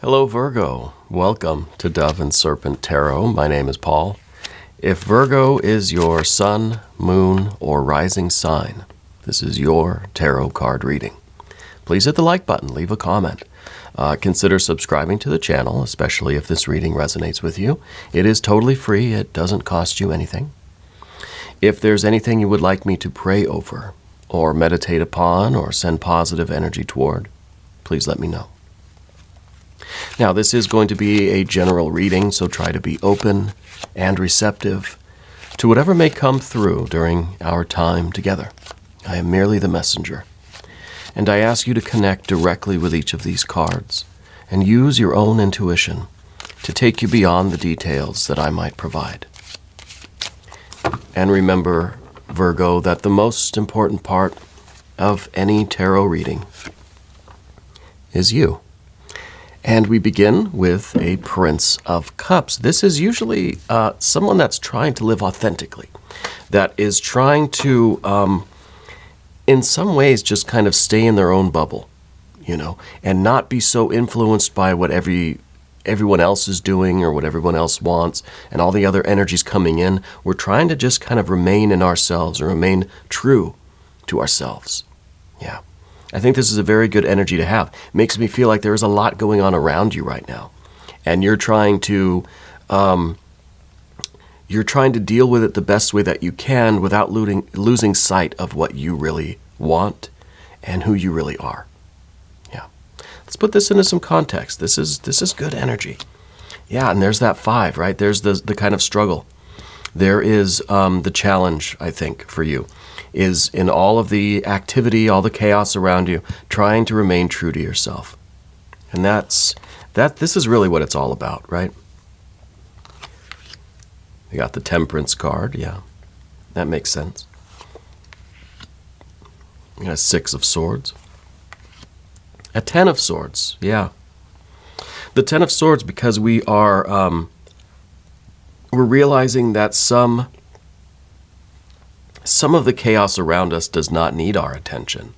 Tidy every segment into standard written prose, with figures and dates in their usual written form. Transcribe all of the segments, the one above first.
Hello Virgo, welcome to Dove and Serpent Tarot. My name is Paul. If Virgo is your sun, moon, or rising sign, this is your tarot card reading. Please hit the like button, leave a comment. Consider subscribing to the channel, especially if this reading resonates with you. It is totally free, it doesn't cost you anything. If there's anything you would like me to pray over, or meditate upon, or send positive energy toward, please let me know. Now, this is going to be a general reading, so try to be open and receptive to whatever may come through during our time together. I am merely the messenger, and I ask you to connect directly with each of these cards and use your own intuition to take you beyond the details that I might provide. And remember, Virgo, that the most important part of any tarot reading is you. And we begin with a Prince of Cups. This is usually someone that's trying to live authentically, that is trying to, in some ways, just kind of stay in their own bubble, and not be so influenced by what everyone else is doing or what everyone else wants and all the other energies coming in. We're trying to just kind of remain in ourselves or remain true to ourselves. Yeah. I think this is a very good energy to have. It makes me feel like there is a lot going on around you right now, and you're trying to deal with it the best way that you can without losing sight of what you really want and who you really are. Yeah, let's put this into some context. This is good energy. Yeah, and there's that 5, right? There's the kind of struggle. There is the challenge, I think, for you, is in all of the activity, all the chaos around you, trying to remain true to yourself. And this is really what it's all about, right? You got the Temperance card, yeah. That makes sense. You got a 6 of Swords. A 10 of Swords, yeah. The 10 of Swords, because we are we're realizing that some of the chaos around us does not need our attention.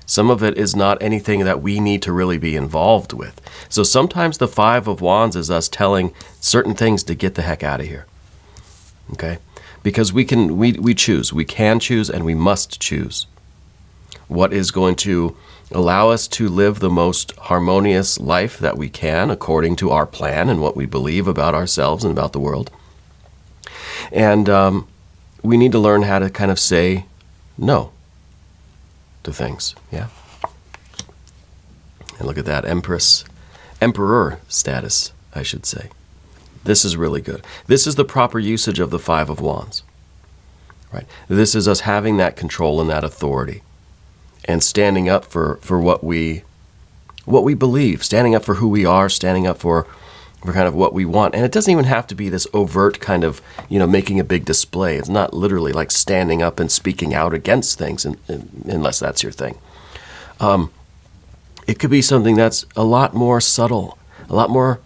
Some of it is not anything that we need to really be involved with. So sometimes the 5 of Wands is us telling certain things to get the heck out of here. Okay? Because we choose. We can choose and we must choose what is going to allow us to live the most harmonious life that we can according to our plan and what we believe about ourselves and about the world. And we need to learn how to kind of say no to things, yeah? And look at that, Emperor status, I should say. This is really good. This is the proper usage of the 5 of Wands, right? This is us having that control and that authority and standing up for what we believe, standing up for who we are, standing up for kind of what we want. And it doesn't even have to be this overt kind of, making a big display. It's not literally like standing up and speaking out against things, unless that's your thing. It could be something that's a lot more subtle, a lot more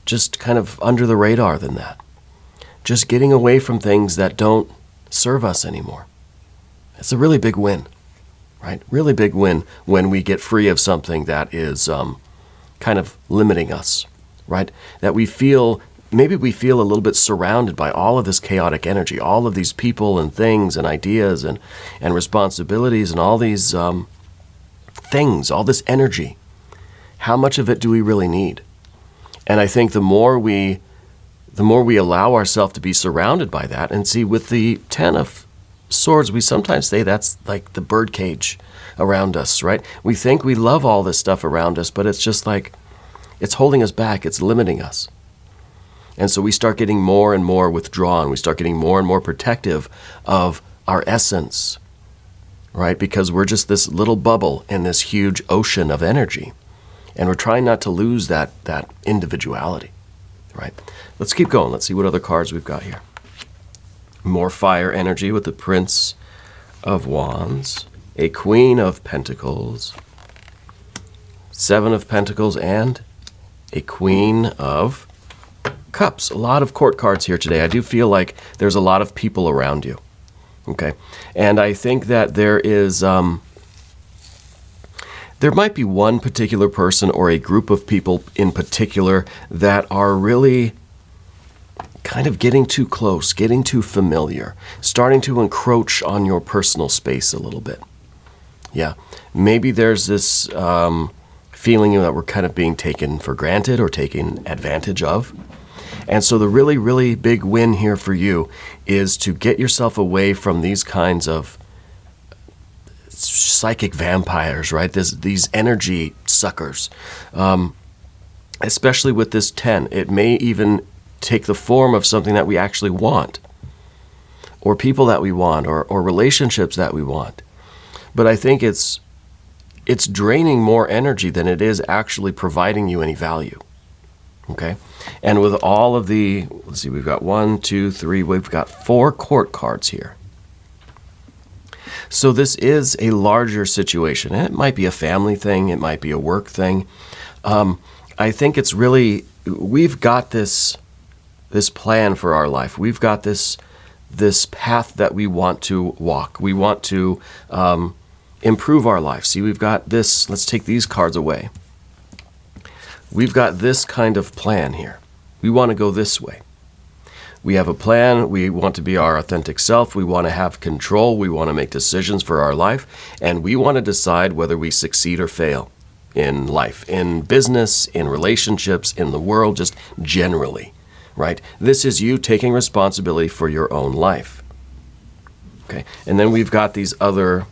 just kind of under the radar than that. Just getting away from things that don't serve us anymore. It's a really big win, right? Really big win when we get free of something that is kind of limiting us. Right? That maybe we feel a little bit surrounded by all of this chaotic energy, all of these people and things and ideas and responsibilities and all these things, all this energy. How much of it do we really need? And I think the more we allow ourselves to be surrounded by that, and see, with the 10 of Swords, we sometimes say that's like the birdcage around us, right? We think we love all this stuff around us, but it's just like, it's holding us back. It's limiting us. And so we start getting more and more withdrawn. We start getting more and more protective of our essence, right? Because we're just this little bubble in this huge ocean of energy. And we're trying not to lose that individuality, right? Let's keep going. Let's see what other cards we've got here. More fire energy with the Prince of Wands, a Queen of Pentacles, 7 of Pentacles, and a Queen of Cups. A lot of court cards here today. I do feel like there's a lot of people around you. Okay. And I think that there is there might be one particular person or a group of people in particular that are really kind of getting too close, getting too familiar, starting to encroach on your personal space a little bit. Yeah, maybe there's this feeling that we're kind of being taken for granted or taken advantage of. And so the really, really big win here for you is to get yourself away from these kinds of psychic vampires, right? These energy suckers. Especially with this 10, it may even take the form of something that we actually want, or people that we want, or relationships that we want. But I think it's draining more energy than it is actually providing you any value. Okay? And with all of the, let's see, we've got 1, 2, 3, we've got 4 court cards here. So this is a larger situation. And it might be a family thing, it might be a work thing. I think it's really, we've got this plan for our life. We've got this path that we want to walk. We want to improve our life. See, we've got this, let's take these cards away. We've got this kind of plan here. We want to go this way. We have a plan. We want to be our authentic self. We want to have control. We want to make decisions for our life. And we want to decide whether we succeed or fail in life, in business, in relationships, in the world, just generally, right? This is you taking responsibility for your own life. Okay. And then we've got these other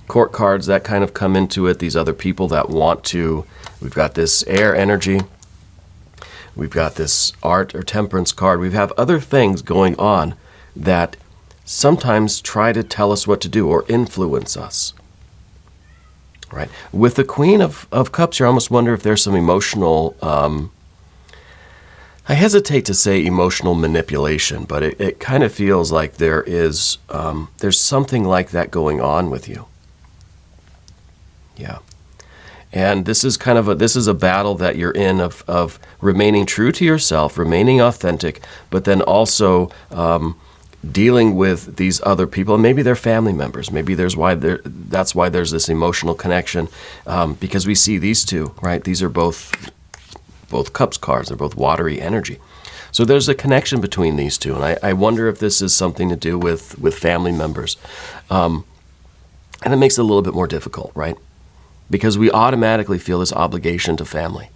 court cards that kind of come into it, these other people that want to. We've got this air energy. We've got this art or temperance card. We have other things going on that sometimes try to tell us what to do or influence us. Right? With the Queen of Cups, you almost wonder if there's some emotional, I hesitate to say emotional manipulation, but it kind of feels like there's something like that going on with you. Yeah. And this is kind of a battle that you're in of remaining true to yourself, remaining authentic, but then also dealing with these other people. And maybe they're family members. Maybe that's why there's this emotional connection, because we see these two, right? These are both Cups cards. They're both watery energy. So there's a connection between these two. And I wonder if this is something to do with family members. And it makes it a little bit more difficult, right? Because we automatically feel this obligation to family,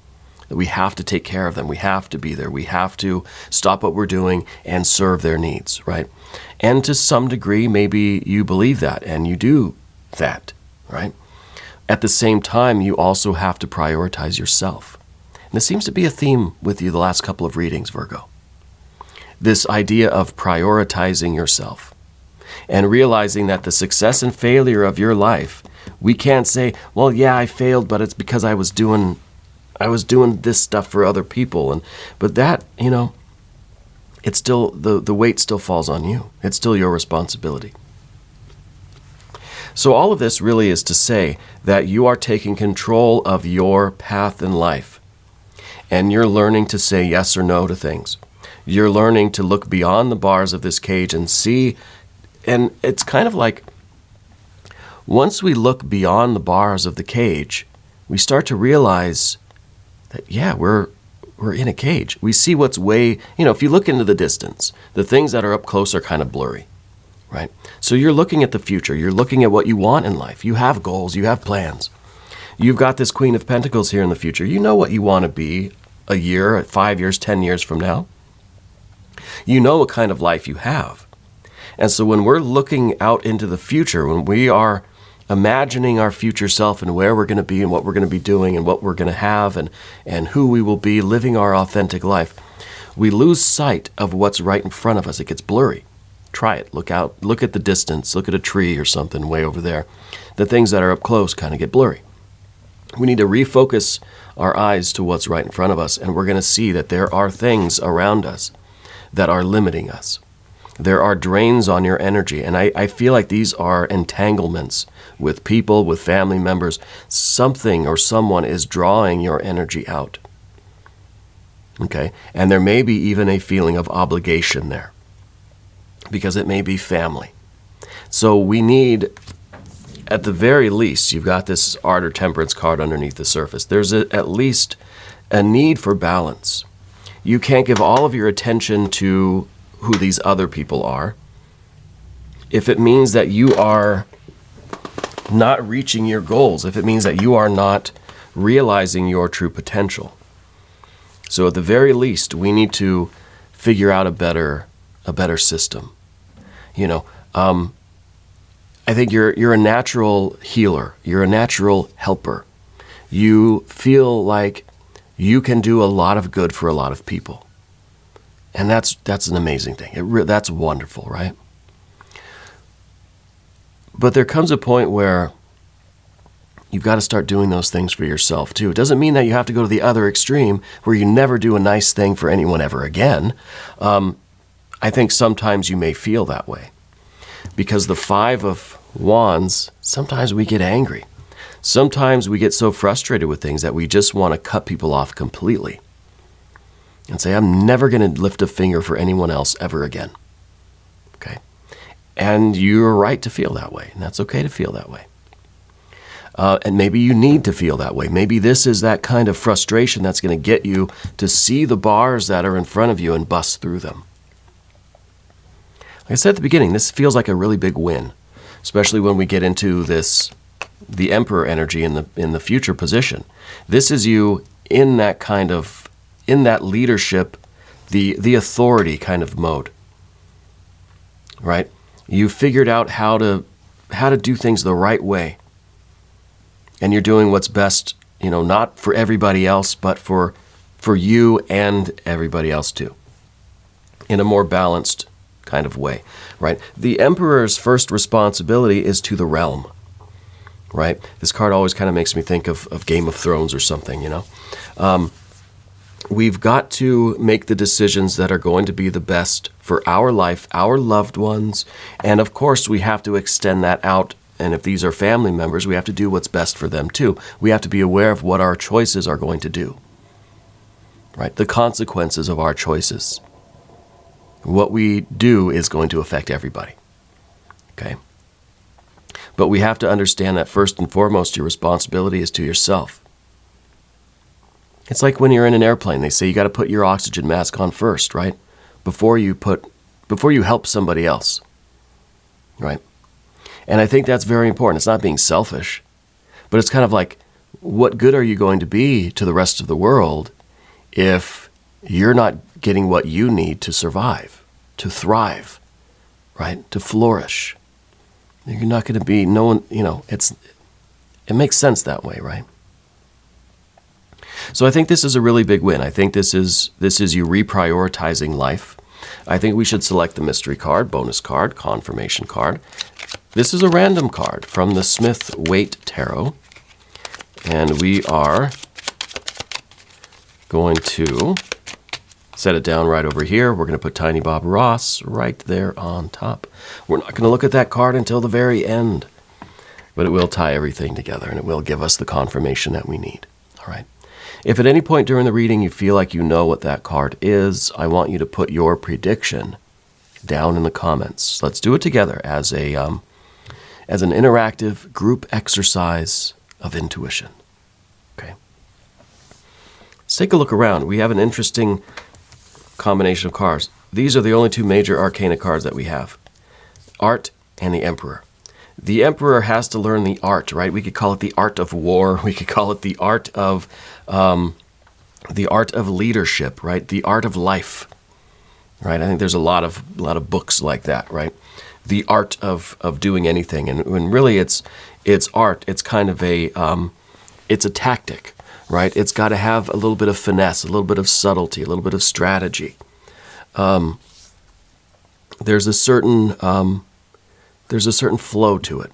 that we have to take care of them, we have to be there, we have to stop what we're doing and serve their needs, right? And to some degree, maybe you believe that and you do that, right? At the same time, you also have to prioritize yourself. And this seems to be a theme with you the last couple of readings, Virgo. This idea of prioritizing yourself and realizing that the success and failure of your life, we can't say, well, yeah, I failed, but it's because I was doing this stuff for other people. But that, it's still, the weight still falls on you. It's still your responsibility. So all of this really is to say that you are taking control of your path in life. And you're learning to say yes or no to things. You're learning to look beyond the bars of this cage and see, and it's kind of like, once we look beyond the bars of the cage, we start to realize that, yeah, we're in a cage. We see what's way, if you look into the distance, the things that are up close are kind of blurry, right? So you're looking at the future. You're looking at what you want in life. You have goals. You have plans. You've got this Queen of Pentacles here in the future. You know what you want to be a year, 5 years, 10 years from now. You know what kind of life you have. And so when we're looking out into the future, when we are imagining our future self and where we're going to be and what we're going to be doing and what we're going to have and who we will be living our authentic life, we lose sight of what's right in front of us. It gets blurry. Try it. Look out. Look at the distance. Look at a tree or something way over there. The things that are up close kind of get blurry. We need to refocus our eyes to what's right in front of us, and we're going to see that there are things around us that are limiting us. There are drains on your energy, and I feel like these are entanglements with people, with family members. Something or someone is drawing your energy out. Okay? And there may be even a feeling of obligation there, because it may be family. So we need at the very least, you've got this art or temperance card underneath the surface. There's at least a need for balance. You can't give all of your attention to who these other people are if it means that you are not reaching your goals, if it means that you are not realizing your true potential. So at the very least, we need to figure out a better system. You know, I think you're a natural healer. You're a natural helper. You feel like you can do a lot of good for a lot of people. And that's an amazing thing. That's wonderful, right? But there comes a point where you've got to start doing those things for yourself too. It doesn't mean that you have to go to the other extreme where you never do a nice thing for anyone ever again. I think sometimes you may feel that way because the Five of Wands, sometimes we get angry. Sometimes we get so frustrated with things that we just want to cut people off completely and say, I'm never going to lift a finger for anyone else ever again. Okay? And you're right to feel that way, and that's okay to feel that way. And maybe you need to feel that way. Maybe this is that kind of frustration that's going to get you to see the bars that are in front of you and bust through them. Like I said at the beginning, this feels like a really big win, especially when we get into the Emperor energy in the future position. This is you in that leadership, the authority kind of mode, right? You figured out how to do things the right way. And you're doing what's best, not for everybody else, but for you and everybody else too, in a more balanced kind of way, right? The Emperor's first responsibility is to the realm, right? This card always kind of makes me think of Game of Thrones or something, We've got to make the decisions that are going to be the best for our life, our loved ones, and of course we have to extend that out. And if these are family members, we have to do what's best for them too. We have to be aware of what our choices are going to do, right? The consequences of our choices. What we do is going to affect everybody, okay? But we have to understand that first and foremost, your responsibility is to yourself. It's like when you're in an airplane, they say you got to put your oxygen mask on first, right? Before you help somebody else, right? And I think that's very important. It's not being selfish, but it's kind of like, what good are you going to be to the rest of the world if you're not getting what you need to survive, to thrive, right? To flourish. You're not going to be, no one, it makes sense that way, right? So I think this is a really big win. I think this is you reprioritizing life. I think we should select the mystery card, bonus card, confirmation card. This is a random card from the Smith-Waite Tarot. And we are going to set it down right over here. We're going to put Tiny Bob Ross right there on top. We're not going to look at that card until the very end, but it will tie everything together and it will give us the confirmation that we need. All right. If at any point during the reading you feel like you know what that card is, I want you to put your prediction down in the comments. Let's do it together as an interactive group exercise of intuition. Okay. Let's take a look around. We have an interesting combination of cards. These are the only two major arcana cards that we have. Art and the Emperor. The Emperor has to learn the art, right? We could call it the art of war. We could call it the art of leadership, right? The art of life, right? I think there's a lot of books like that, right? The art of doing anything, and when really it's art. It's kind of it's a tactic, right? It's got to have a little bit of finesse, a little bit of subtlety, a little bit of strategy. There's a certain flow to it.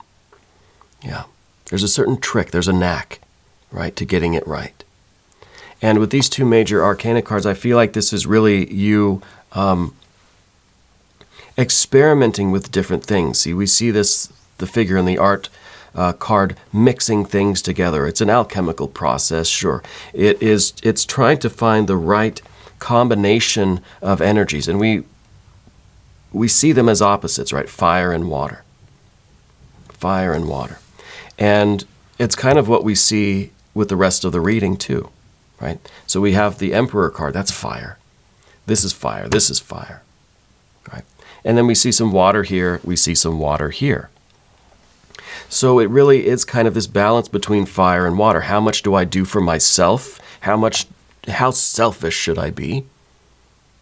Yeah. There's a certain trick. There's a knack, right, to getting it right. And with these two major arcana cards, I feel like this is really you experimenting with different things. See, we see the figure in the art card mixing things together. It's an alchemical process, sure. It's trying to find the right combination of energies. And we see them as opposites, right? Fire and water. Fire and water. And it's kind of what we see with the rest of the reading too, right? So we have the Emperor card, that's fire. This is fire, this is fire, right? And then we see some water here, we see some water here. So it really is kind of this balance between fire and water. How much do I do for myself? How selfish should I be?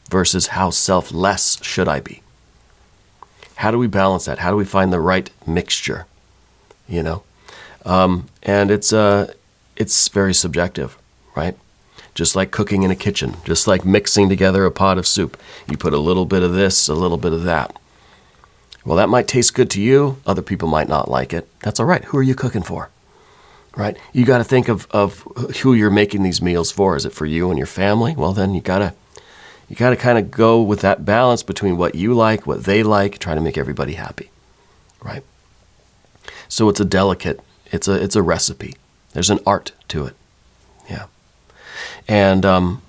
Versus how selfless should I be? How do we balance that? How do we find the right mixture? You know? And it's very subjective, right? Just like cooking in a kitchen, just like mixing together a pot of soup. You put a little bit of this, a little bit of that. Well, that might taste good to you. Other people might not like it. That's all right. Who are you cooking for? Right? You got to think of who you're making these meals for. Is it for you and your family? Well, then you got to kind of go with that balance between what you like, what they like, try to make everybody happy, right? So it's a delicate, it's a recipe. There's an art to it, yeah. And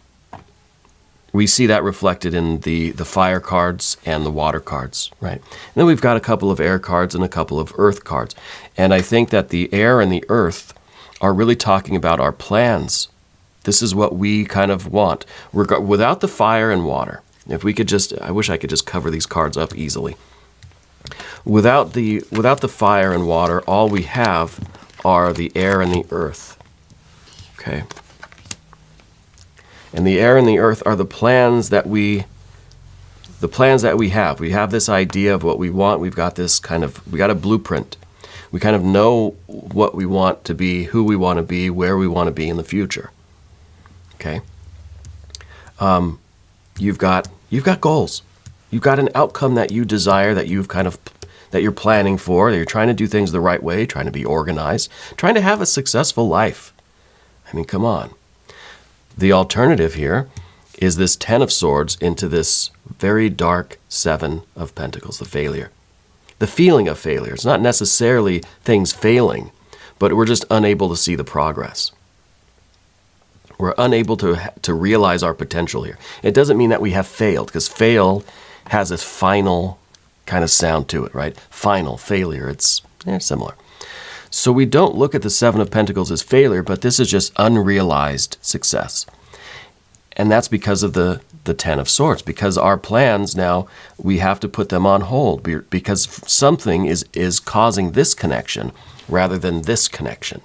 we see that reflected in the fire cards and the water cards, right? And then we've got a couple of air cards and a couple of earth cards. And I think that the air and the earth are really talking about our plans. This is what we kind of want. Without the fire and water, if we could just, I wish I could just cover these cards up easily. Without the fire and water, all we have are the air and the earth, okay? And the air and the earth are the plans that we have. We have this idea of what we want. We got a blueprint. We kind of know what we want to be, who we want to be, where we want to be in the future. Okay. You've got goals. You've got an outcome that you desire, that you're planning for, that you're trying to do things the right way, trying to be organized, trying to have a successful life. I mean, come on. The alternative here is this Ten of Swords into this very dark Seven of Pentacles, the failure. The feeling of failure. It's not necessarily things failing, but we're just unable to see the progress. We're unable to realize our potential here. It doesn't mean that we have failed, because fail has this final kind of sound to it, right? Final, failure, it's similar. So we don't look at the Seven of Pentacles as failure, but this is just unrealized success. And that's because of the Ten of Swords, because our plans now, we have to put them on hold because something is causing this connection rather than this connection.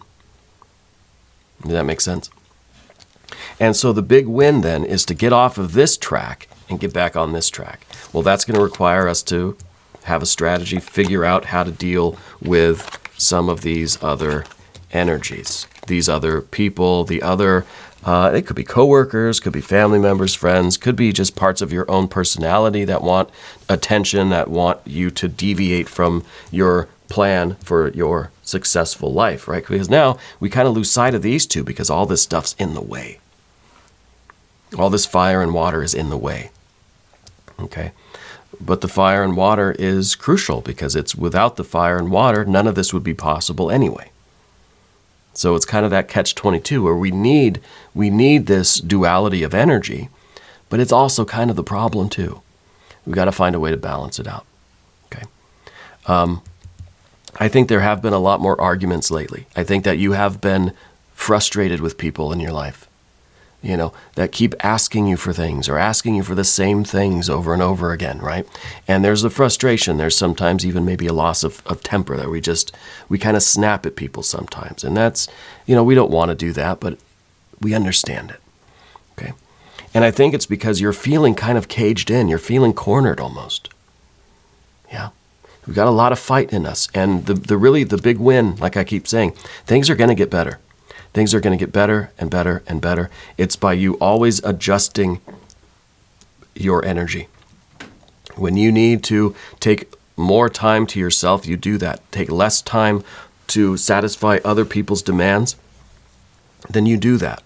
Does that make sense? And so the big win then is to get off of this track and get back on this track. Well, that's going to require us to have a strategy, figure out how to deal with some of these other energies, these other people, it could be coworkers, could be family members, friends, could be just parts of your own personality that want attention, that want you to deviate from your plan for your successful life, right? Because now we kind of lose sight of these two because all this stuff's in the way. All this fire and water is in the way, okay? But the fire and water is crucial because it's without the fire and water, none of this would be possible anyway. So it's kind of that catch-22 where we need this duality of energy, but it's also kind of the problem too. We've got to find a way to balance it out. Okay. I think there have been a lot more arguments lately. I think that you have been frustrated with people in your life, that keep asking you for things or asking you for the same things over and over again, right? And there's a frustration. There's sometimes even maybe a loss of temper that we kind of snap at people sometimes. And that's, we don't want to do that, but we understand it, okay? And I think it's because you're feeling kind of caged in. You're feeling cornered almost, yeah? We've got a lot of fight in us. And the big win, like I keep saying, things are going to get better. Things are going to get better and better and better. It's by you always adjusting your energy. When you need to take more time to yourself, you do that. Take less time to satisfy other people's demands, then you do that.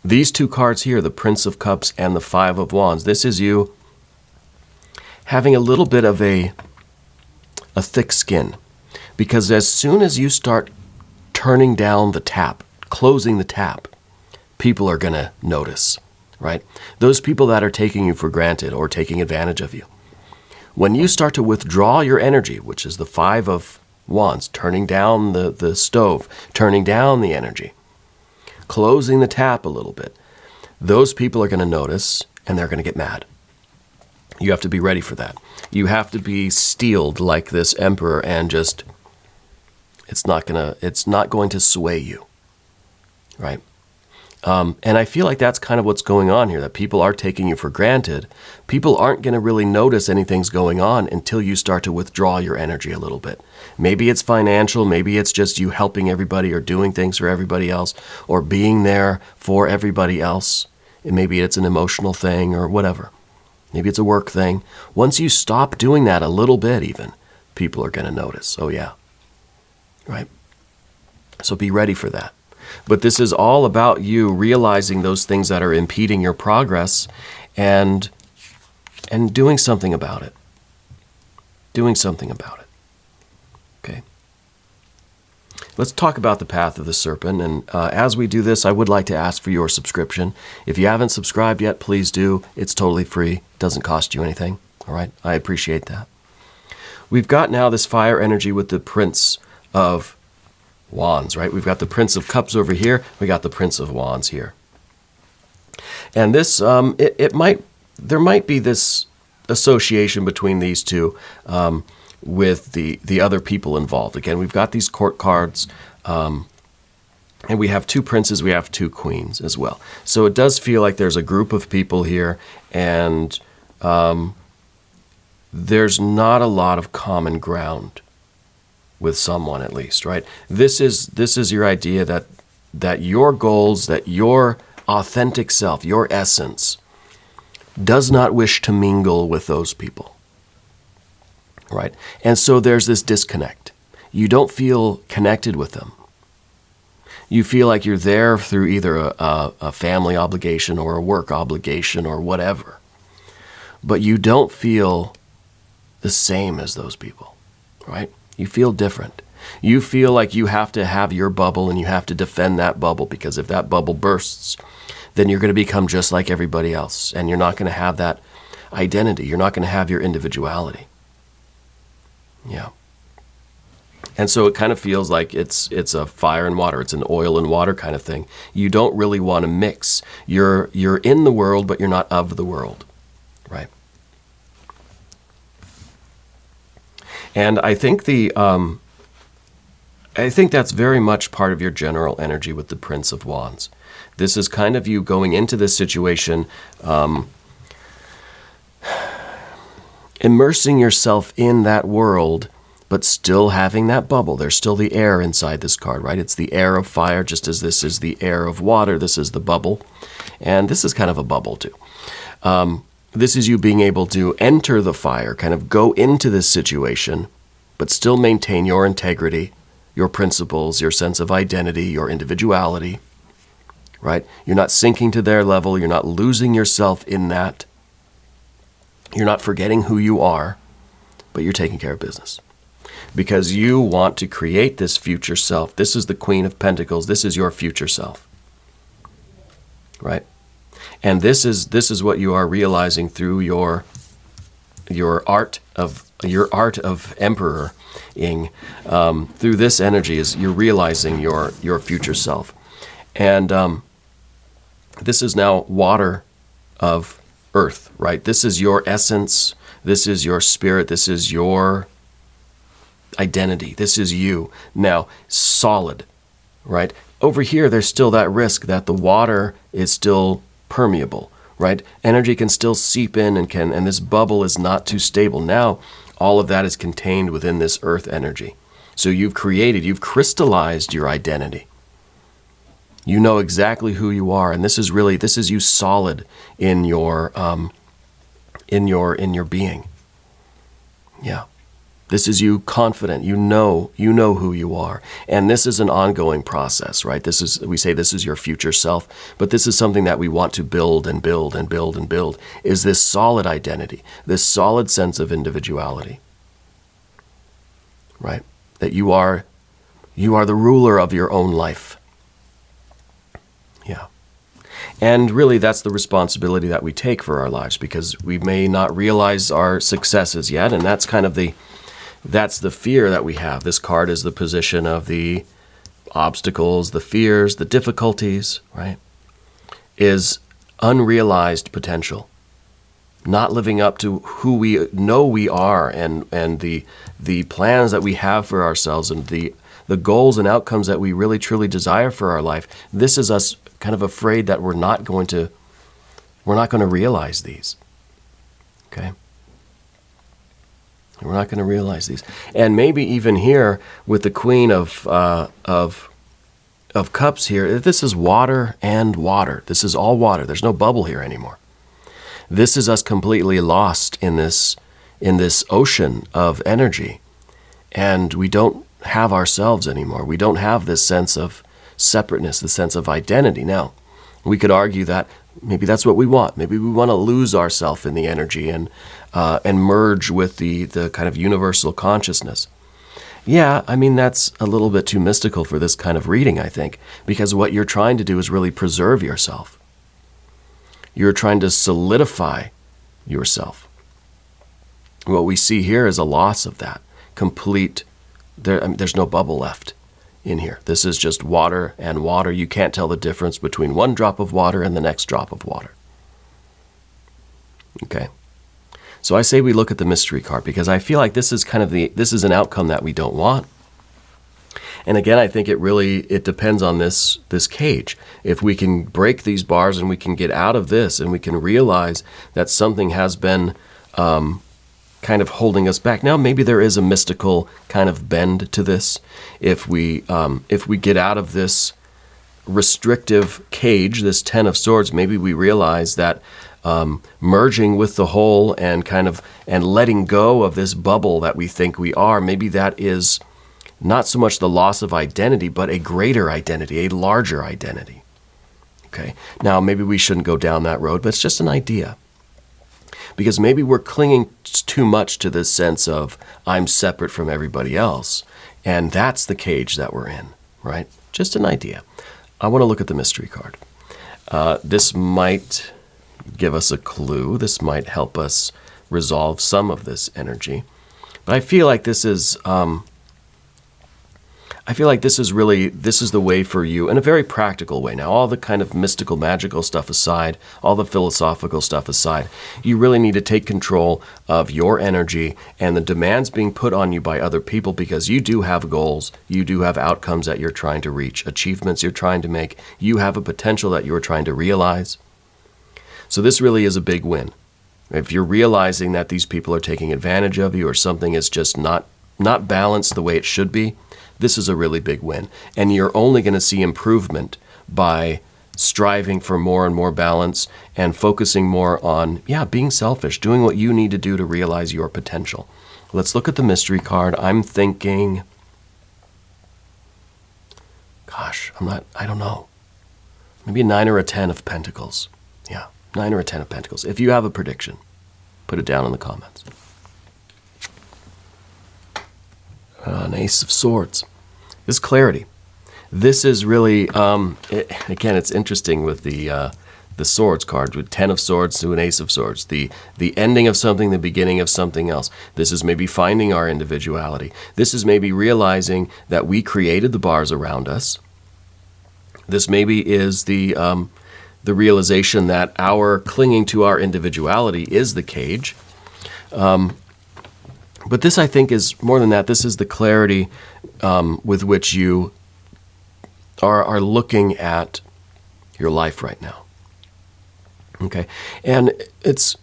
These two cards here, the Prince of Cups and the Five of Wands, this is you having a little bit of a thick skin. Because as soon as you start turning down the tap, closing the tap, people are going to notice, right? Those people that are taking you for granted or taking advantage of you. When you start to withdraw your energy, which is the Five of Wands, turning down the stove, turning down the energy, closing the tap a little bit. Those people are going to notice, and they're going to get mad. You have to be ready for that. You have to be steeled like this Emperor, and just, it's not going to sway you, right? And I feel like that's kind of what's going on here, that people are taking you for granted. People aren't going to really notice anything's going on until you start to withdraw your energy a little bit. Maybe it's financial, maybe it's just you helping everybody or doing things for everybody else or being there for everybody else. And maybe it's an emotional thing or whatever. Maybe it's a work thing. Once you stop doing that a little bit even, people are going to notice. Oh yeah, right? So be ready for that. But this is all about you realizing those things that are impeding your progress and doing something about it. Doing something about it. Okay. Let's talk about the path of the serpent. And as we do this, I would like to ask for your subscription. If you haven't subscribed yet, please do. It's totally free. It doesn't cost you anything. All right. I appreciate that. We've got now this fire energy with the Prince of Wands, right? We've got the Prince of Cups over here. We got the Prince of Wands here. And this, there might be this association between these two with the other people involved. Again, we've got these court cards, and we have two princes, we have two queens as well. So it does feel like there's a group of people here, and there's not a lot of common ground with someone, at least, right? This is your idea that your goals, that your authentic self, your essence, does not wish to mingle with those people, right? And so there's this disconnect. You don't feel connected with them. You feel like you're there through either a family obligation or a work obligation or whatever, but you don't feel the same as those people, right? You feel different. You feel like you have to have your bubble and you have to defend that bubble, because if that bubble bursts, then you're going to become just like everybody else, and you're not going to have that identity. You're not going to have your individuality. Yeah. And so it kind of feels like it's a fire and water. It's an oil and water kind of thing. You don't really want to mix. You're in the world, but you're not of the world, right? And I think I think that's very much part of your general energy with the Prince of Wands. This is kind of you going into this situation, immersing yourself in that world, but still having that bubble. There's still the air inside this card, right? It's the air of fire, just as this is the air of water. This is the bubble. And this is kind of a bubble too. This is you being able to enter the fire, kind of go into this situation, but still maintain your integrity, your principles, your sense of identity, your individuality, right? You're not sinking to their level. You're not losing yourself in that. You're not forgetting who you are, but you're taking care of business because you want to create this future self. This is the Queen of Pentacles. This is your future self, right? And this is what you are realizing through your art of emperor-ing. Through this energy is you're realizing your future self. And this is now water of earth, right? This is your essence. This is your spirit. This is your identity. This is you. Now, solid, right? Over here, there's still that risk that the water is still permeable, right? Energy can still seep in and this bubble is not too stable. Now, all of that is contained within this earth energy. So you've crystallized your identity. You know exactly who you are, and this is you solid in your being. Yeah. This is you confident. You know who you are. And this is an ongoing process, right? We say this is your future self, but this is something that we want to build and build and build and build, is this solid identity, this solid sense of individuality, right? That you are the ruler of your own life. Yeah. And really, that's the responsibility that we take for our lives, because we may not realize our successes yet, and that's kind of the That's the fear that we have. This card is the position of the obstacles, the fears, the difficulties, right? Is unrealized potential. Not living up to who we know we are, and the plans that we have for ourselves, and the goals and outcomes that we really truly desire for our life. This is us kind of afraid that we're not going to realize these. Okay? We're not going to realize these. And maybe even here with the Queen of Cups here, this is water and water. This is all water. There's no bubble here anymore. This is us completely lost in this ocean of energy, and we don't have ourselves anymore. We don't have this sense of separateness, the sense of identity. Now, we could argue that maybe that's what we want. Maybe we want to lose ourselves in the energy and merge with the kind of universal consciousness. Yeah, I mean, that's a little bit too mystical for this kind of reading, I think, because what you're trying to do is really preserve yourself. You're trying to solidify yourself. What we see here is a loss of that. Complete, there's no bubble left in here. This is just water and water. You can't tell the difference between one drop of water and the next drop of water. Okay? So I say we look at the mystery card, because I feel like this is this is an outcome that we don't want. And again, I think it depends on this cage. If we can break these bars and we can get out of this and we can realize that something has been kind of holding us back. Now, maybe there is a mystical kind of bend to this. If we get out of this restrictive cage, this Ten of Swords, maybe we realize that merging with the whole and letting go of this bubble that we think we are, maybe that is not so much the loss of identity, but a greater identity, a larger identity. Okay? Now, maybe we shouldn't go down that road, but it's just an idea. Because maybe we're clinging too much to this sense of, I'm separate from everybody else, and that's the cage that we're in, right? Just an idea. I want to look at the mystery card. This might give us a clue. This might help us resolve some of this energy. But I feel like this is the way for you in a very practical way. Now, all the kind of mystical, magical stuff aside, all the philosophical stuff aside, you really need to take control of your energy and the demands being put on you by other people, because you do have goals, you do have outcomes that you're trying to reach, achievements you're trying to make, you have a potential that you're trying to realize. So this really is a big win. If you're realizing that these people are taking advantage of you, or something is just not balanced the way it should be, this is a really big win. And you're only going to see improvement by striving for more and more balance and focusing more on, being selfish, doing what you need to do to realize your potential. Let's look at the mystery card. I'm thinking, I don't know. Maybe a 9 or a 10 of Pentacles. Yeah, 9 or a 10 of Pentacles. If you have a prediction, put it down in the comments. An Ace of Swords. This clarity. This is really, again, it's interesting with the Swords card, with 10 of Swords to an Ace of Swords. The ending of something, the beginning of something else. This is maybe finding our individuality. This is maybe realizing that we created the bars around us. This maybe is the realization that our clinging to our individuality is the cage. But this, I think, is more than that. This is the clarity with which you are looking at your life right now. Okay, and it's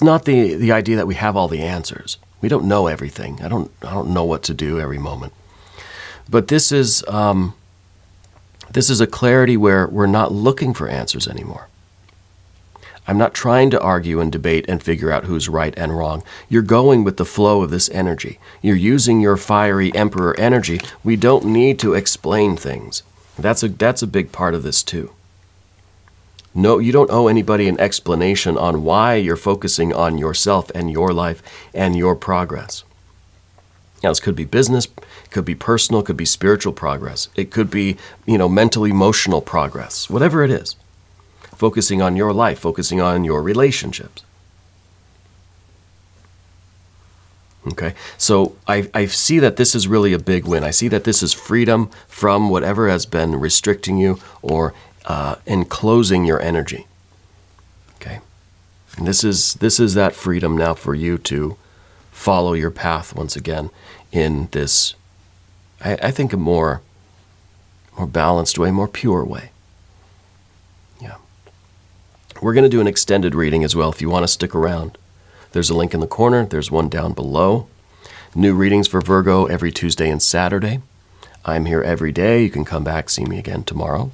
not the idea that we have all the answers. We don't know everything. I don't know what to do every moment. But this is a clarity where we're not looking for answers anymore. I'm not trying to argue and debate and figure out who's right and wrong. You're going with the flow of this energy. You're using your fiery emperor energy. We don't need to explain things. That's a big part of this too. No, you don't owe anybody an explanation on why you're focusing on yourself and your life and your progress. Now, this could be business, could be personal, could be spiritual progress. It could be, mental, emotional progress, whatever it is. Focusing on your life, focusing on your relationships. Okay, so I see that this is really a big win. I see that this is freedom from whatever has been restricting you or enclosing your energy. Okay, and this is that freedom now for you to follow your path once again in this, I think, a more balanced way, more pure way. Yeah. We're going to do an extended reading as well if you want to stick around. There's a link in the corner. There's one down below. New readings for Virgo every Tuesday and Saturday. I'm here every day. You can come back, see me again tomorrow.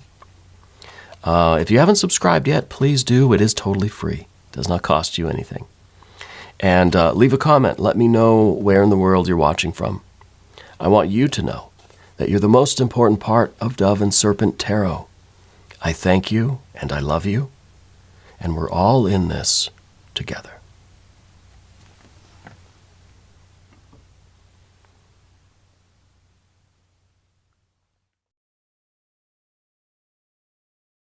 If you haven't subscribed yet, please do. It is totally free. It does not cost you anything. And leave a comment. Let me know where in the world you're watching from. I want you to know that you're the most important part of Dove and Serpent Tarot. I thank you and I love you. And we're all in this together.